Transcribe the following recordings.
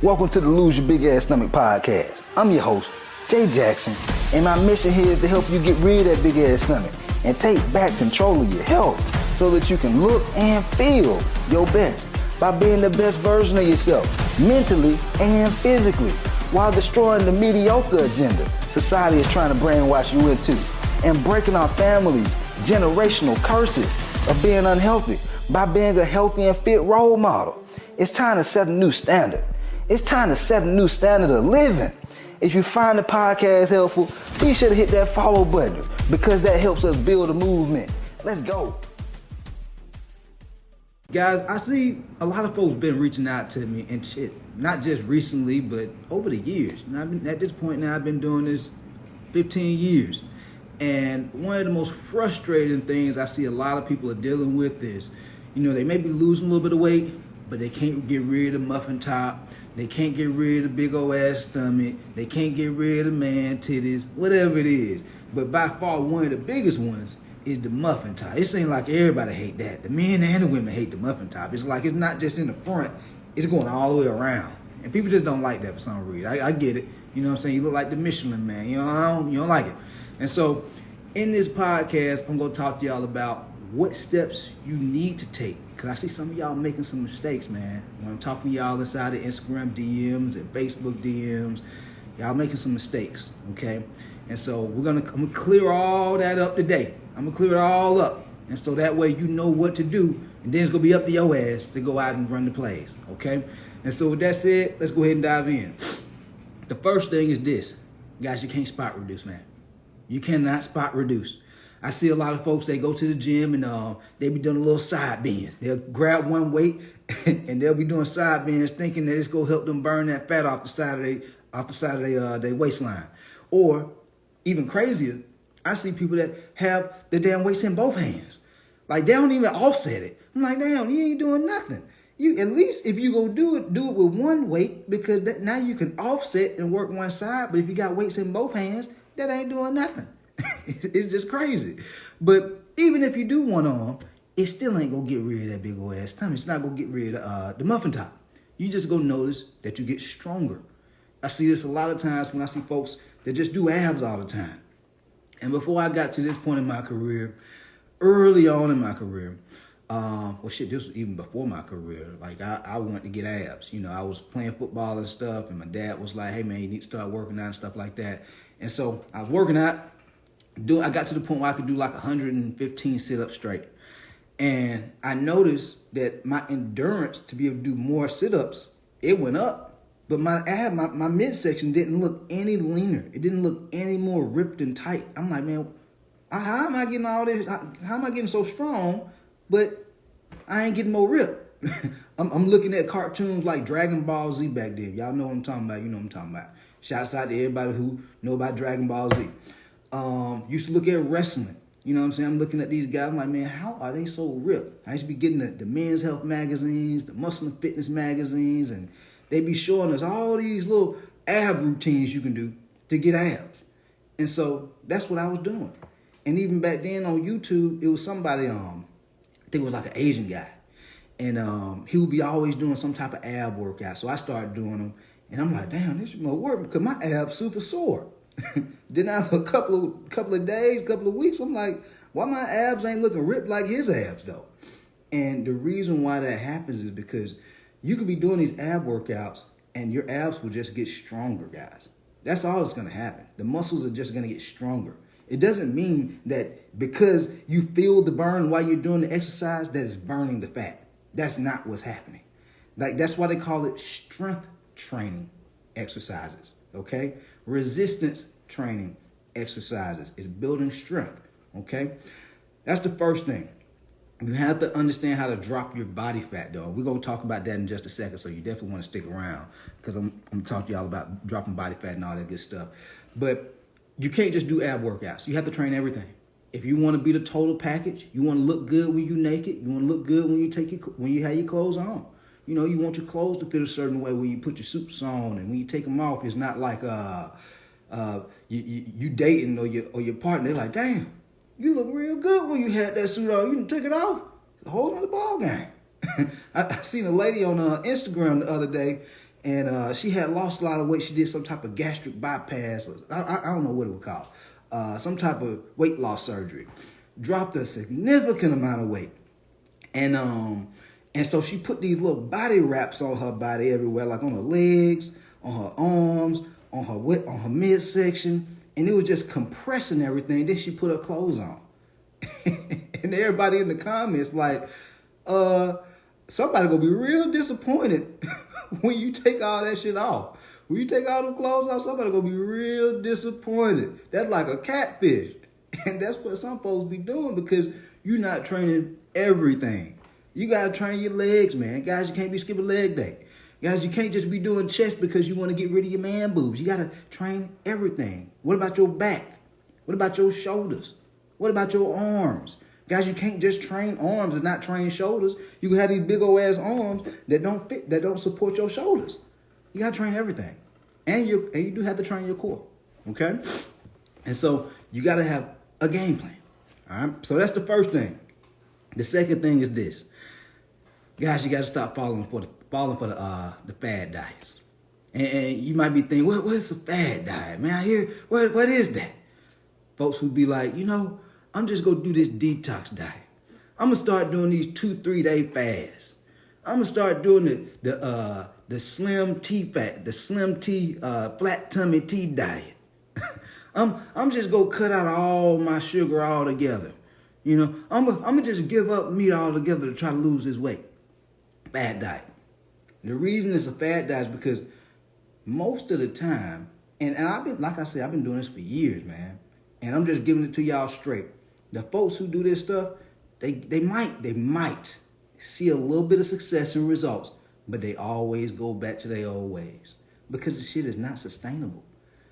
Welcome to the Lose Your Big Ass Stomach podcast. I'm your host, Jay Jackson, and my mission here is to help you get rid of that big ass stomach and take back control of your health so that you can look and feel your best by being the best version of yourself, mentally and physically, while destroying the mediocre agenda society is trying to brainwash you into, and breaking our families' generational curses of being unhealthy by being a healthy and fit role model. It's time to set a new standard. It's time to set a new standard of living. If you find the podcast helpful, be sure to hit that follow button because that helps us build a movement. Let's go. Guys, I see a lot of folks been reaching out to me and shit, not just recently, but over the years. And at this point now, I've been doing this 15 years. And one of the most frustrating things I see a lot of people are dealing with is, they may be losing a little bit of weight, but they can't get rid of muffin top. They can't get rid of big old ass stomach. They can't get rid of man titties, whatever it is. But by far, one of the biggest ones is the muffin top. It seems like everybody hate that. The men and the women hate the muffin top. It's like it's not just in the front, it's going all the way around. And people just don't like that for some reason. I get it. You know what I'm saying? You look like the Michelin man. You don't like it. And so in this podcast, I'm going to talk to y'all about what steps you need to take. Because I see some of y'all making some mistakes, man. When I'm talking to y'all inside the Instagram DMs and Facebook DMs, y'all making some mistakes, okay? And so I'm gonna clear all that up today. I'm gonna clear it all up. And so that way you know what to do, and then it's gonna be up to your ass to go out and run the plays, okay? And so with that said, let's go ahead and dive in. The first thing is this. Guys, you can't spot reduce, man. You cannot spot reduce. I see a lot of folks, they go to the gym and they be doing a little side bends. They'll grab one weight and they'll be doing side bends thinking that it's gonna help them burn that fat off the side of their waistline. Or even crazier, I see people that have the damn weights in both hands. Like they don't even offset it. I'm like, damn, you ain't doing nothing. You at least if you go do it with one weight because now you can offset and work one side. But if you got weights in both hands, that ain't doing nothing. It's just crazy. But even if you do one arm, it still ain't gonna get rid of that big old ass stomach. It's not gonna get rid of the muffin top. You just gonna notice that you get stronger. I see this a lot of times when I see folks that just do abs all the time. And before I got to this point in my career, early on in my career, this was even before my career. Like I wanted to get abs. I was playing football and stuff, and my dad was like, "Hey man, you need to start working out and stuff like that." And so I was working out. I got to the point where I could do like 115 sit-ups straight. And I noticed that my endurance to be able to do more sit-ups, it went up. But my midsection didn't look any leaner. It didn't look any more ripped and tight. I'm like, man, how am I getting all this? How am I getting so strong, but I ain't getting more ripped? I'm looking at cartoons like Dragon Ball Z back then. Y'all know what I'm talking about. You know what I'm talking about. Shouts out to everybody who know about Dragon Ball Z. Used to look at wrestling. You know what I'm saying? I'm looking at these guys. I'm like, man, how are they so ripped? I used to be getting the men's health magazines, the muscle and fitness magazines, and they be showing us all these little ab routines you can do to get abs. And so that's what I was doing. And even back then on YouTube, it was somebody, I think it was like an Asian guy. And he would be always doing some type of ab workout. So I started doing them. And I'm like, damn, this is more work because my abs super sore. Then after a couple of days, couple of weeks, I'm like, why my abs ain't looking ripped like his abs though? And the reason why that happens is because you could be doing these ab workouts and your abs will just get stronger, guys. That's all that's gonna happen. The muscles are just gonna get stronger. It doesn't mean that because you feel the burn while you're doing the exercise that it's burning the fat. That's not what's happening. Like that's why they call it strength training exercises, okay? Resistance training exercises is building strength, okay? That's the first thing. You have to understand how to drop your body fat, though. We're going to talk about that in just a second, so you definitely want to stick around because I'm going to talk to y'all about dropping body fat and all that good stuff. But you can't just do ab workouts. You have to train everything. If you want to be the total package, you want to look good when you're naked, you want to look good when you have your clothes on. You want your clothes to fit a certain way when you put your suits on, and when you take them off, it's not like you dating or your partner. They're like, damn, you look real good when you had that suit on. You didn't take it off. It's a whole other ball game. I seen a lady on Instagram the other day, and she had lost a lot of weight. She did some type of gastric bypass. I don't know what it was called. Some type of weight loss surgery. Dropped a significant amount of weight, and so she put these little body wraps on her body everywhere, like on her legs, on her arms, on her midsection, and it was just compressing everything. Then she put her clothes on, and everybody in the comments like, somebody gonna be real disappointed when you take all that shit off. When you take all them clothes off, somebody gonna be real disappointed. That's like a catfish. And that's what some folks be doing because you're not training everything. You gotta train your legs, man. Guys, you can't be skipping leg day. Guys, you can't just be doing chest because you want to get rid of your man boobs. You gotta train everything. What about your back? What about your shoulders? What about your arms? Guys, you can't just train arms and not train shoulders. You can have these big old ass arms that don't fit, that don't support your shoulders. You gotta train everything. And you do have to train your core. Okay? And so you gotta have a game plan. All right? So that's the first thing. The second thing is this. Guys, you gotta stop falling for the fad diets. And you might be thinking, what is a fad diet? Man, I hear, what is that? Folks who be like, I'm just gonna do this detox diet. I'm gonna start doing these 2-3 day fasts. I'm gonna start doing the slim tea flat tummy tea diet. I'm just gonna cut out all my sugar altogether. I'm gonna just give up meat altogether to try to lose this weight. Fad diet. The reason it's a fad diet is because most of the time, and I've been doing this for years, man. And I'm just giving it to y'all straight. The folks who do this stuff, they might see a little bit of success and results, but they always go back to their old ways because the shit is not sustainable.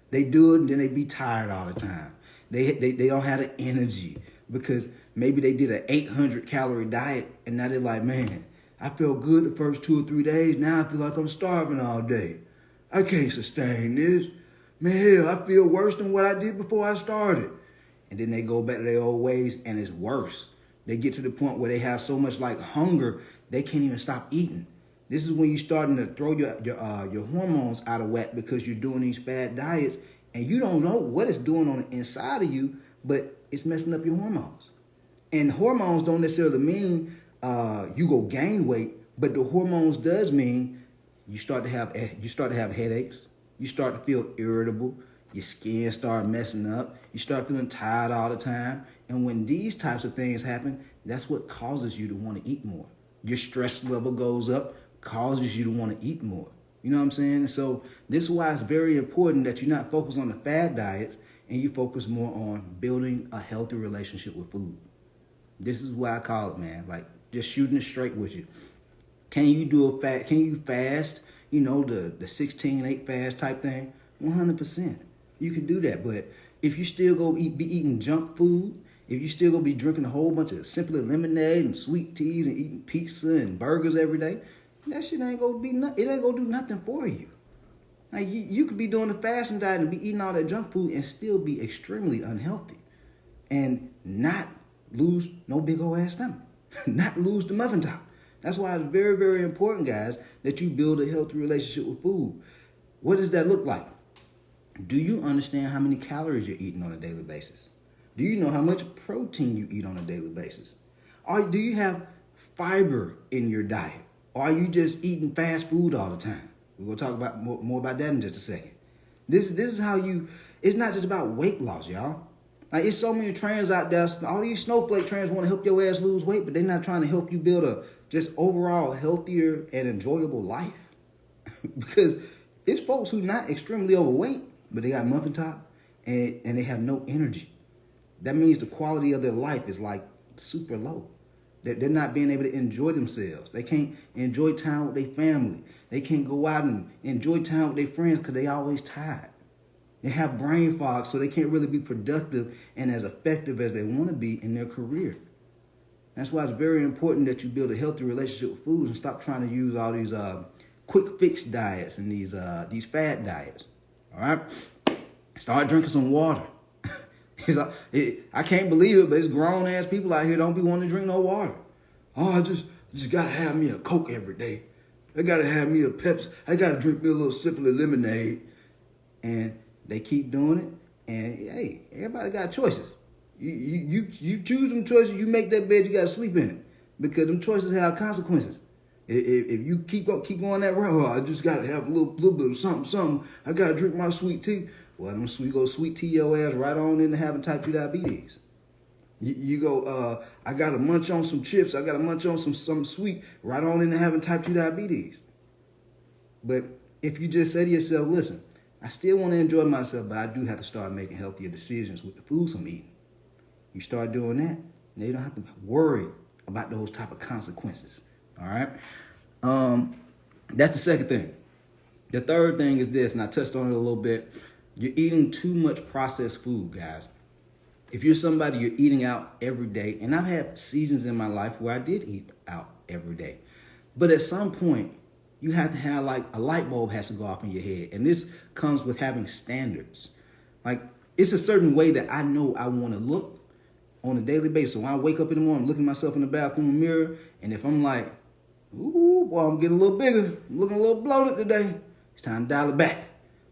They do it and then they be tired all the time. They don't have the energy because maybe they did an 800 calorie diet and now they're like, man, I feel good the first 2 or 3 days. Now I feel like I'm starving all day. I can't sustain this. Man, hell, I feel worse than what I did before I started. And then they go back to their old ways and it's worse. They get to the point where they have so much like hunger, they can't even stop eating. This is when you're starting to throw your hormones out of whack because you're doing these fad diets and you don't know what it's doing on the inside of you, but it's messing up your hormones. And hormones don't necessarily mean you go gain weight, but the hormones does mean you start to have headaches, you start to feel irritable, your skin start messing up, you start feeling tired all the time. And when these types of things happen, that's what causes you to want to eat more. Your stress level goes up, causes you to want to eat more. You know what I'm saying? So this is why it's very important that you're not focused on the fad diets and you focus more on building a healthy relationship with food. This is what I call it, man. Like just shooting it straight with you. Can you fast? The 16-8 fast type thing? 100%. You can do that. But if you still be eating junk food, if you still gonna be drinking a whole bunch of Simply lemonade and sweet teas and eating pizza and burgers every day, that shit ain't gonna do nothing for you. Like you could be doing the fasting diet and be eating all that junk food and still be extremely unhealthy and not lose no big old ass stomach, not lose the muffin top. That's why it's very, very important, guys, that you build a healthy relationship with food. What does that look like? Do you understand how many calories you're eating on a daily basis? Do you know how much protein you eat on a daily basis? Or do you have fiber in your diet? Or are you just eating fast food all the time? We're going to talk about more about that in just a second. This is how it's not just about weight loss, y'all. Like, it's so many trainers out there. All these snowflake trainers want to help your ass lose weight, but they're not trying to help you build a just overall healthier and enjoyable life. Because it's folks who not extremely overweight, but they got muffin top and they have no energy. That means the quality of their life is like super low. They're not being able to enjoy themselves. They can't enjoy time with their family. They can't go out and enjoy time with their friends because they always tired. They have brain fog, so they can't really be productive and as effective as they want to be in their career. That's why it's very important that you build a healthy relationship with food and stop trying to use all these quick fix diets and these fad diets. All right? Start drinking some water. I can't believe it, but it's grown ass people out here don't be wanting to drink no water. Oh, I just gotta have me a Coke every day. I gotta have me a Pepsi. I gotta drink me a little sip of the lemonade. And they keep doing it. And hey, everybody got choices. You choose them choices. You make that bed. You gotta sleep in it because them choices have consequences. If you keep going that route, I just gotta have a little bit of something. I gotta drink my sweet tea. Well, them sweet tea your ass right on into having type 2 diabetes. You go, I gotta munch on some chips. I gotta munch on some sweet right on into having type 2 diabetes. But if you just say to yourself, listen, I still want to enjoy myself, but I do have to start making healthier decisions with the foods I'm eating. You start doing that, now you don't have to worry about those type of consequences. All right. That's the second thing. The third thing is this, and I touched on it a little bit. You're eating too much processed food, guys. If you're somebody you're eating out every day, and I've had seasons in my life where I did eat out every day, but at some point you have to have like a light bulb has to go off in your head, and this comes with having standards. Like it's a certain way that I know I want to look on a daily basis. So when I wake up in the morning, I'm looking at myself in the bathroom mirror, and if I'm like, ooh, boy, I'm getting a little bigger, I'm looking a little bloated today, it's time to dial it back.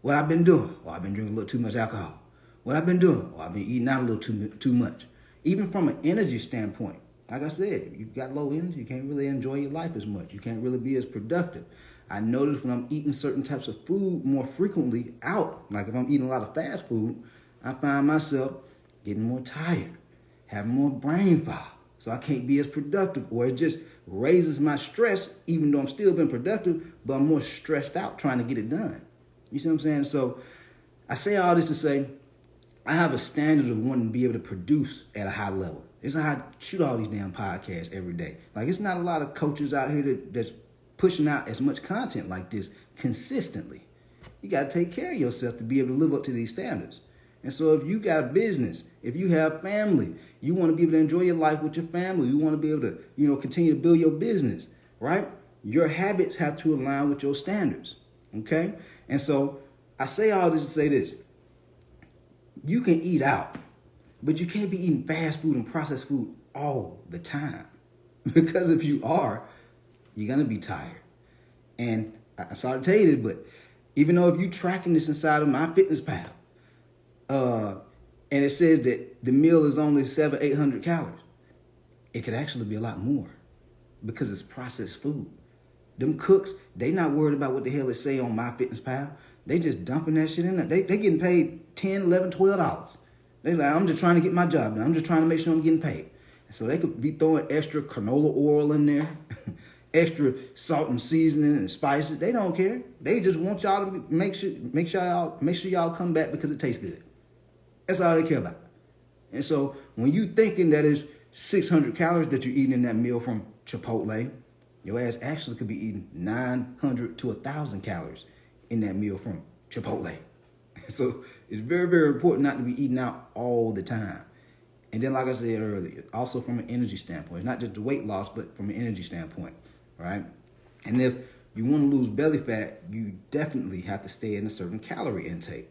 What I've been doing? Well, I've been drinking a little too much alcohol. What I've been doing? Well, I've been eating out a little too much. Even from an energy standpoint, like I said, you've got low energy, you can't really enjoy your life as much. You can't really be as productive. I notice when I'm eating certain types of food more frequently out, like if I'm eating a lot of fast food, I find myself getting more tired, having more brain fog. So I can't be as productive, or it just raises my stress, even though I'm still being productive, but I'm more stressed out trying to get it done. You see what I'm saying? So I say all this to say, I have a standard of wanting to be able to produce at a high level. It's how I shoot all these damn podcasts every day. Like it's not a lot of coaches out here that's pushing out as much content like this consistently. You got to take care of yourself to be able to live up to these standards. And so if you got a business, if you have family, you want to be able to enjoy your life with your family, you want to be able to, continue to build your business, right? Your habits have to align with your standards, okay? And so I say all this to say this. You can eat out, but you can't be eating fast food and processed food all the time. Because if you are, you're going to be tired. And I'm sorry to tell you this, but even though if you're tracking this inside of MyFitnessPal, and it says that the meal is only 700-800 calories, it could actually be a lot more because it's processed food. Them cooks, they not worried about what the hell it say on MyFitnessPal. They just dumping that shit in there. They getting paid $10, $11, $12. They like, I'm just trying to get my job done. I'm just trying to make sure I'm getting paid. So they could be throwing extra canola oil in there, extra salt and seasoning and spices. They don't care. They just want y'all to make sure y'all come back because it tastes good. That's all they care about. And so when you thinking that it's 600 calories that you're eating in that meal from Chipotle, your ass actually could be eating 900 to 1,000 calories in that meal from Chipotle. So it's very, very important not to be eating out all the time. And then, like I said earlier, also from an energy standpoint, not just the weight loss, but from an energy standpoint, right? And if you want to lose belly fat, you definitely have to stay in a certain calorie intake.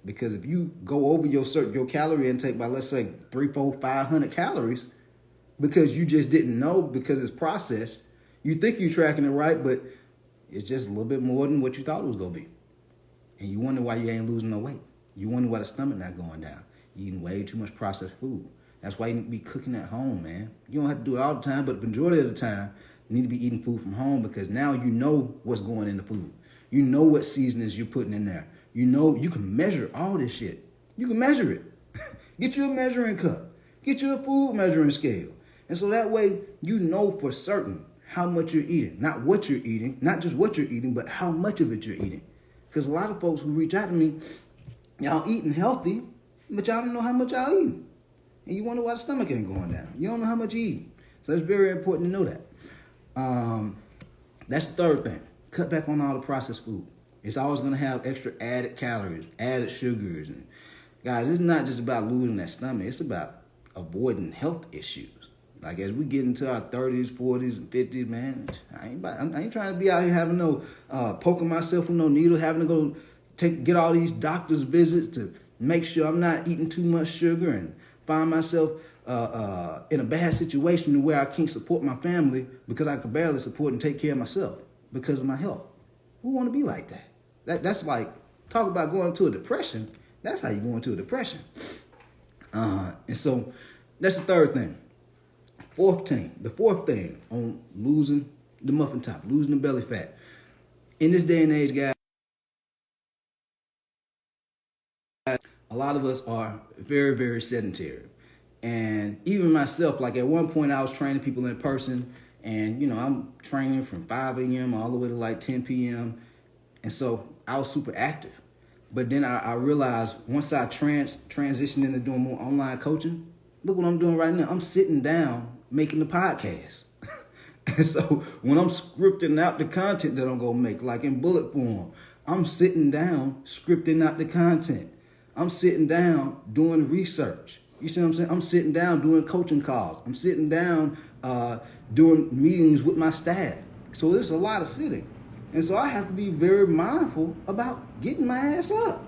Because if you go over your calorie intake by, let's say, 300, 400, 500 calories, because you just didn't know because it's processed, you think you're tracking it right, but it's just a little bit more than what you thought it was going to be. And you wonder why you ain't losing no weight. You wonder why the stomach not going down. You're eating way too much processed food. That's why you need to be cooking at home, man. You don't have to do it all the time, but the majority of the time, you need to be eating food from home because now you know what's going in the food. You know what seasonings you're putting in there. You know you can measure all this shit. You can measure it. Get you a measuring cup. Get you a food measuring scale. And so that way you know for certain how much you're eating. Not what you're eating, not just what you're eating, but how much of it you're eating. Because a lot of folks who reach out to me, y'all eating healthy, but y'all don't know how much y'all eating. And you wonder why the stomach ain't going down. You don't know how much you eat. So it's very important to know that. That's the third thing. Cut back on all the processed food. It's always going to have extra added calories, added sugars. And guys, it's not just about losing that stomach. It's about avoiding health issues. Like as we get into our 30s, 40s, and 50s, man, I ain't trying to be out here having no, poking myself with no needle, having to go get all these doctor's visits to make sure I'm not eating too much sugar and find myself in a bad situation where I can't support my family because I can barely support and take care of myself. because of my health. Who want to be like that? That's like, talk about going into a depression. That's how you go into a depression. And so that's the third thing. The fourth thing on losing the muffin top, losing the belly fat. In this day and age, guys, a lot of us are very, very sedentary. And even myself, like at one point I was training people in person, and I'm training from 5 a.m. all the way to like 10 p.m. And so I was super active. But then I realized once I transitioned into doing more online coaching, look what I'm doing right now. I'm sitting down making the podcast. And so when I'm scripting out the content that I'm going to make, like in bullet form, I'm sitting down scripting out the content. I'm sitting down doing research. You see what I'm saying? I'm sitting down doing coaching calls. I'm sitting down doing meetings with my staff. So there's a lot of sitting. And so I have to be very mindful about getting my ass up,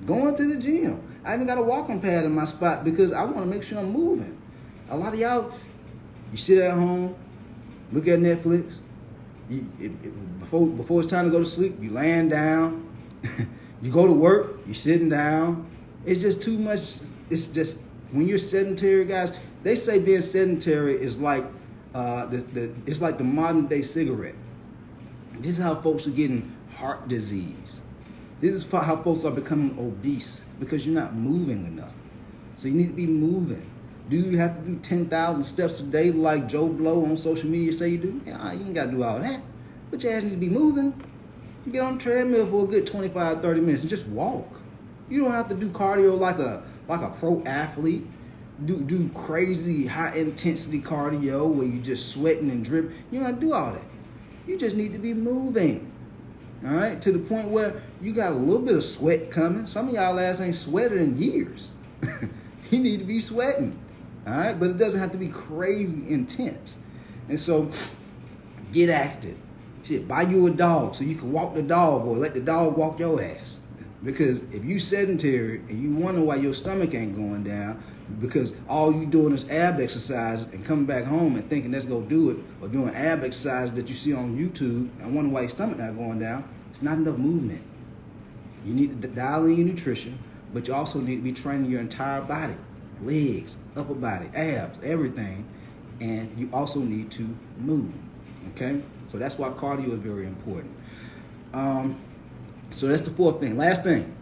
going to the gym. I even got a walking pad in my spot because I want to make sure I'm moving. A lot of y'all, you sit at home, look at Netflix. Before it's time to go to sleep, you laying down. You go to work, you're sitting down. It's just too much. It's just, when you're sedentary, guys, they say being sedentary is like it's like the modern day cigarette. This is how folks are getting heart disease. This is how folks are becoming obese because you're not moving enough. So you need to be moving. Do you have to do 10,000 steps a day like Joe Blow on social media say you do? Yeah, you ain't got to do all that. But your ass needs to be moving. You get on the treadmill for a good 25, 30 minutes and just walk. You don't have to do cardio like a pro athlete. Do crazy high intensity cardio where you just sweating and dripping. You don't have to do all that. You just need to be moving. All right? To the point where you got a little bit of sweat coming. Some of y'all ass ain't sweated in years. You need to be sweating. All right? But it doesn't have to be crazy intense. And so get active. Shit, buy you a dog so you can walk the dog or let the dog walk your ass. Because if you sedentary and you wonder why your stomach ain't going down, because all you doing is ab exercise and coming back home and thinking let's go do it, or doing ab exercise that you see on YouTube and wonder why your stomach not going down, it's not enough movement. You need to dial in your nutrition, but you also need to be training your entire body, legs, upper body, abs, everything, and you also need to move, okay? So that's why cardio is very important. So that's the fourth thing. Last thing.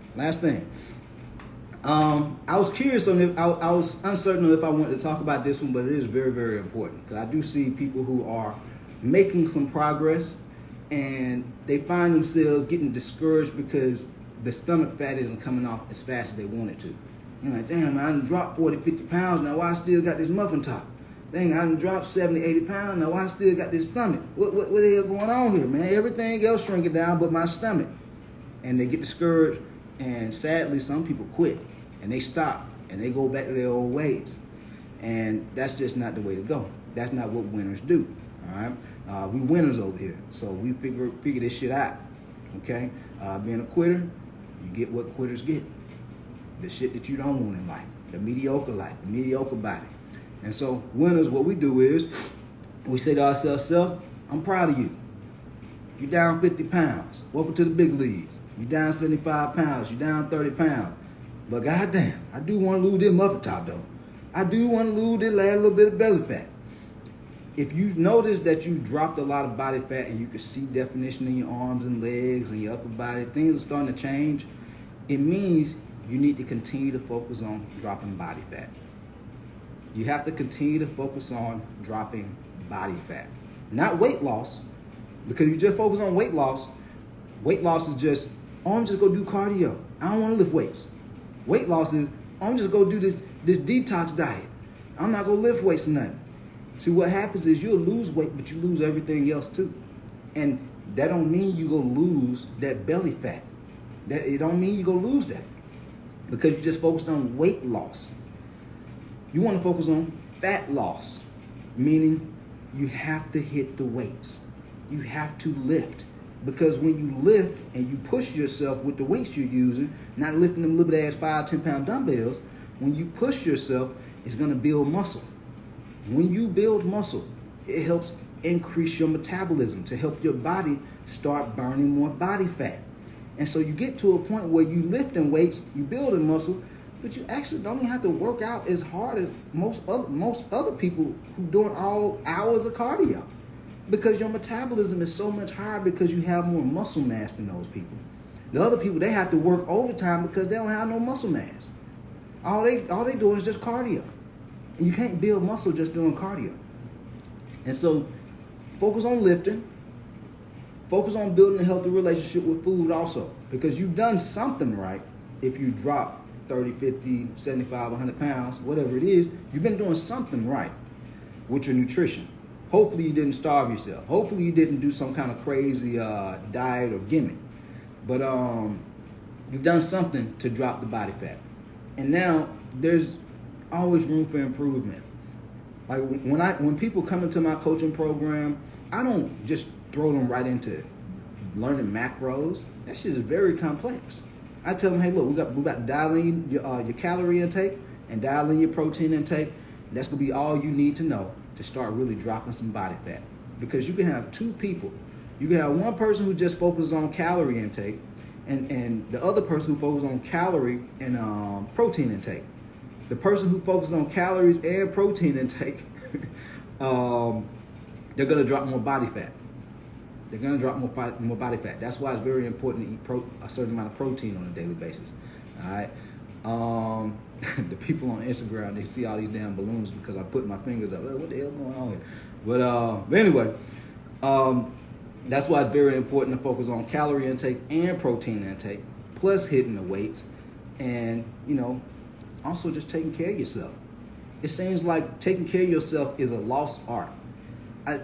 I was curious on if I was uncertain on if I wanted to talk about this one, but it is very, very important because I do see people who are making some progress and they find themselves getting discouraged because the stomach fat isn't coming off as fast as they want it to. You're like, damn, I done dropped 40, 50 pounds. Now why I still got this muffin top? Dang, I done dropped 70, 80 pounds. Now why I still got this stomach? What the hell going on here, man? Everything else shrinking down but my stomach. And they get discouraged, and sadly, some people quit, and they stop, and they go back to their old ways. And that's just not the way to go. That's not what winners do, all right? We winners over here, so we figure this shit out, okay? Being a quitter, you get what quitters get. The shit that you don't want in life, the mediocre life, the mediocre body. And so winners, what we do is, we say to ourselves, self, I'm proud of you. You're down 50 pounds. Welcome to the big leagues. You're down 75 pounds. You're down 30 pounds. But goddamn, I do want to lose this muffin top though. I do want to lose this last little bit of belly fat. If you notice that you dropped a lot of body fat and you can see definition in your arms and legs and your upper body, things are starting to change, it means you need to continue to focus on dropping body fat. You have to continue to focus on dropping body fat. Not weight loss, because if you just focus on weight loss is just, oh, I'm just going to do cardio. I don't want to lift weights. Weight loss is, oh, I'm just going to do this detox diet. I'm not going to lift weights or nothing. See, what happens is you'll lose weight, but you lose everything else too. And that don't mean you're going to lose that belly fat. It don't mean you're going to lose that, because you just focused on weight loss. You want to focus on fat loss, meaning you have to hit the weights. You have to lift. Because when you lift and you push yourself with the weights you're using, not lifting them little ass 5, 10 pound dumbbells, when you push yourself, it's going to build muscle. When you build muscle, it helps increase your metabolism to help your body start burning more body fat. And so you get to a point where you lifting weights, you building muscle, but you actually don't even have to work out as hard as most other people who doing all hours of cardio, because your metabolism is so much higher because you have more muscle mass than those people. The other people, they have to work overtime because they don't have no muscle mass. All they doing is just cardio. And you can't build muscle just doing cardio. And so focus on lifting. Focus on building a healthy relationship with food also, because you've done something right. If you drop 30, 50, 75, 100 pounds, whatever it is, you've been doing something right with your nutrition. Hopefully you didn't starve yourself. Hopefully you didn't do some kind of crazy diet or gimmick. But you've done something to drop the body fat. And now there's always room for improvement. Like when people come into my coaching program, I don't just throw them right into learning macros. That shit is very complex. I tell them, hey, look, we got to dial in your calorie intake and dial in your protein intake. That's gonna be all you need to know to start really dropping some body fat. Because you can have two people. You can have one person who just focuses on calorie intake, and the other person who focuses on calorie and protein intake. The person who focuses on calories and protein intake, they're gonna drop more body fat. They're going to drop more body fat. That's why it's very important to eat a certain amount of protein on a daily basis. All right. The people on Instagram, they see all these damn balloons because I put my fingers up. What the hell going on here? But anyway, that's why it's very important to focus on calorie intake and protein intake, plus hitting the weights, and also just taking care of yourself. It seems like taking care of yourself is a lost art.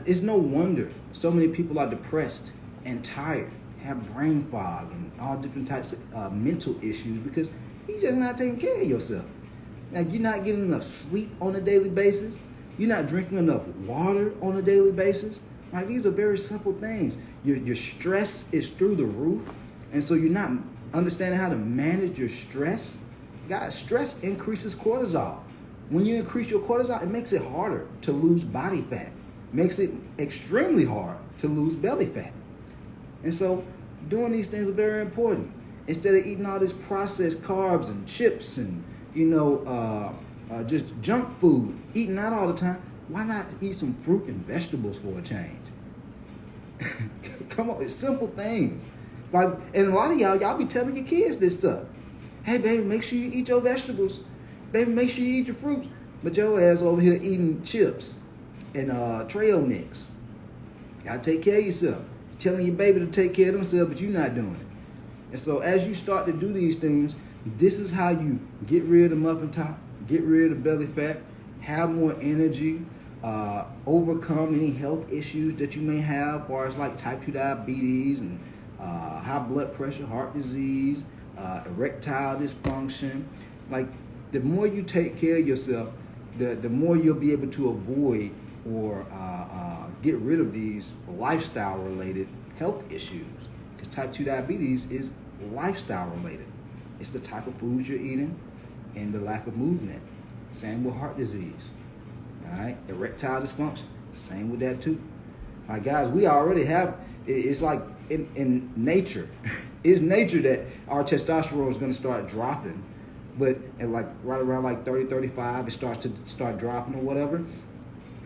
It's no wonder so many people are depressed and tired, have brain fog and all different types of mental issues because you're just not taking care of yourself. Like, you're not getting enough sleep on a daily basis. You're not drinking enough water on a daily basis. Like, these are very simple things. Your stress is through the roof, and so you're not understanding how to manage your stress. Guys, stress increases cortisol. When you increase your cortisol, it makes it harder to lose body fat. Makes it extremely hard to lose belly fat. And so doing these things are very important. Instead of eating all this processed carbs and chips and just junk food, eating that all the time, why not eat some fruit and vegetables for a change? Come on, it's simple things. Like, and a lot of y'all be telling your kids this stuff. Hey baby, make sure you eat your vegetables. Baby, make sure you eat your fruits. But your ass over here eating chips and trail mix. You gotta take care of yourself. You're telling your baby to take care of themselves, but you're not doing it. And so as you start to do these things, this is how you get rid of muffin top, get rid of belly fat, have more energy, overcome any health issues that you may have, as far as like type 2 diabetes and high blood pressure, heart disease, erectile dysfunction. Like, the more you take care of yourself, the more you'll be able to avoid or get rid of these lifestyle-related health issues. Because type 2 diabetes is lifestyle-related. It's the type of foods you're eating and the lack of movement. Same with heart disease. All right, erectile dysfunction. Same with that too. All right, guys, we already have. It's like in nature. It's nature that our testosterone is going to start dropping, but at like right around like 30, 35, it starts to start dropping or whatever.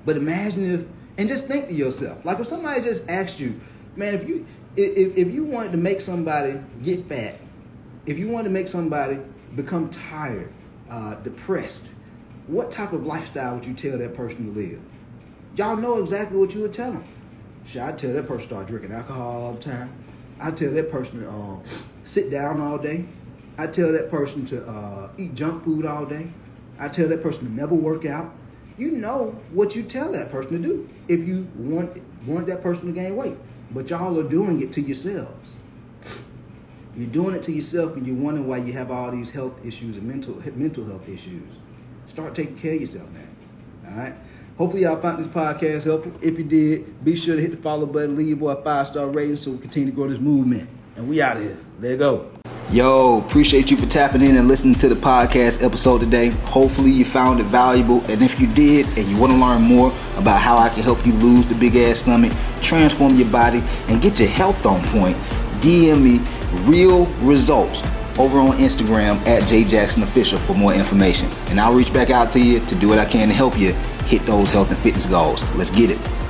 But imagine if, and just think to yourself, like if somebody just asked you, man, if you wanted to make somebody get fat, if you wanted to make somebody become tired, depressed, what type of lifestyle would you tell that person to live? Y'all know exactly what you would tell them. Should I tell that person to start drinking alcohol all the time? I tell that person to sit down all day. I tell that person to eat junk food all day. I tell that person to never work out. You know what you tell that person to do if you want that person to gain weight. But y'all are doing it to yourselves. You're doing it to yourself, and you're wondering why you have all these health issues and mental health issues. Start taking care of yourself, man. All right? Hopefully y'all found this podcast helpful. If you did, be sure to hit the follow button, leave your boy a 5-star rating so we continue to grow this movement. And we out of here. Let's go. Yo, appreciate you for tapping in and listening to the podcast episode today. Hopefully you found it valuable. And if you did and you want to learn more about how I can help you lose the big ass stomach, transform your body, and get your health on point, DM me real results over on Instagram at JJacksonOfficial for more information. And I'll reach back out to you to do what I can to help you hit those health and fitness goals. Let's get it.